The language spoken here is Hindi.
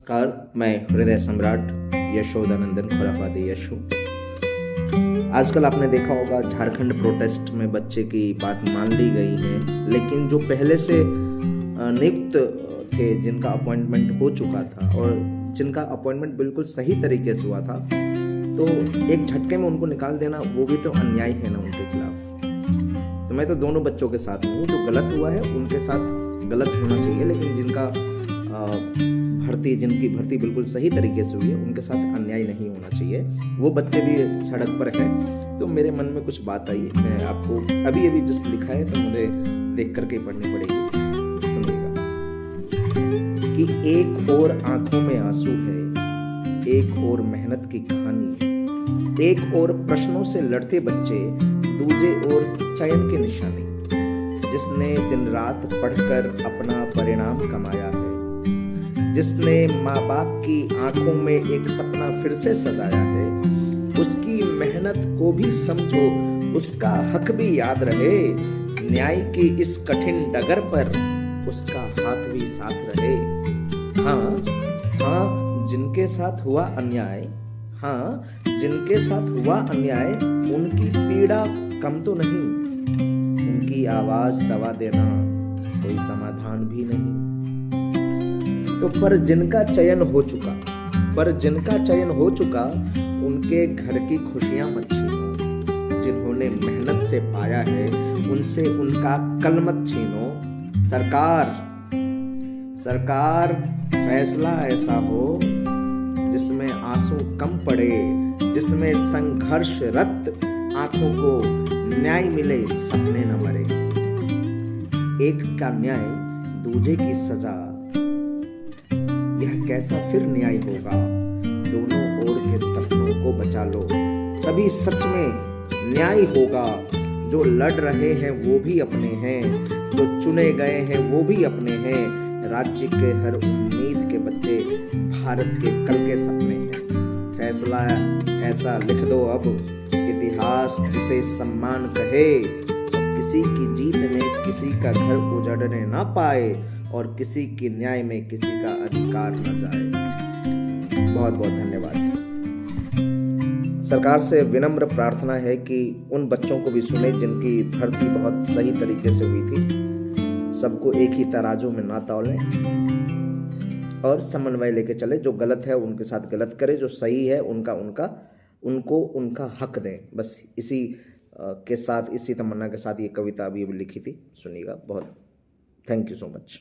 नमस्कार, मैं हृदय सम्राट यशोदानंदन खुराफाती यशो। आजकल आपने देखा होगा झारखंड प्रोटेस्ट में बच्चे की बात मान ली गई है, लेकिन जो पहले से नियुक्त थे, जिनका अपॉइंटमेंट हो चुका था और जिनका अपॉइंटमेंट बिल्कुल सही तरीके से हुआ था, तो एक झटके में उनको निकाल देना वो भी तो अन्याय है ना उनके खिलाफ। तो मैं तो दोनों बच्चों के साथ हूँ, जो गलत हुआ है उनके साथ गलत होना चाहिए, लेकिन जिनकी भर्ती बिल्कुल सही तरीके से हुई है उनके साथ अन्याय नहीं होना चाहिए। वो बच्चे भी सड़क पर हैं, तो मेरे मन में कुछ बात आई, मैं आपको अभी जिस लिखा है तो मुझे देख करके पढ़नी पड़ेगी। सुनिएगा कि एक और आंखों में आंसू है, एक और मेहनत की कहानी, एक और प्रश्नों से लड़ते बच्चे, दूजे और चयन की निशानी, जिसने दिन रात पढ़कर अपना परिणाम कमाया है, जिसने माँ बाप की आंखों में एक सपना फिर से सजाया है, उसकी मेहनत को भी समझो, उसका हक भी याद रहे, न्याय की इस कठिन डगर पर उसका हाथ भी साथ रहे। हाँ, जिनके साथ हुआ अन्याय, हाँ जिनके साथ हुआ अन्याय, उनकी पीड़ा कम तो नहीं, उनकी आवाज दबा देना कोई समाधान भी नहीं। तो पर जिनका चयन हो चुका, उनके घर की खुशियां मत छीनो, जिन्होंने मेहनत से पाया है उनसे उनका कल मत छीनो। सरकार फैसला ऐसा हो जिसमें आंसू कम पड़े, जिसमें संघर्षरत आंखों को न्याय मिले, सपने न मरे। एक का न्याय दूजे की सजा, यह कैसा फिर न्याय होगा। दोनों ओर के सपनों को बचा लो, तभी सच में न्याय होगा। जो लड़ रहे हैं वो भी अपने हैं, जो चुने गए हैं वो भी अपने हैं। राज्य के हर उम्मीद के बच्चे भारत के कल के सपने हैं। फैसला ऐसा लिख दो अब, इतिहास जिसे सम्मान कहे, किसी की जीत में किसी का घर उजड़ने ना पाए, और किसी के न्याय में किसी का अधिकार न जाए। बहुत बहुत धन्यवाद। सरकार से विनम्र प्रार्थना है कि उन बच्चों को भी सुने जिनकी भर्ती बहुत सही तरीके से हुई थी। सबको एक ही तराजू में ना तौलें और समन्वय लेके चले। जो गलत है उनके साथ गलत करे, जो सही है उनको उनका हक दें। बस इसी के साथ, इसी तमन्ना के साथ ये कविता अभी लिखी थी। सुनिएगा। बहुत थैंक यू सो मच।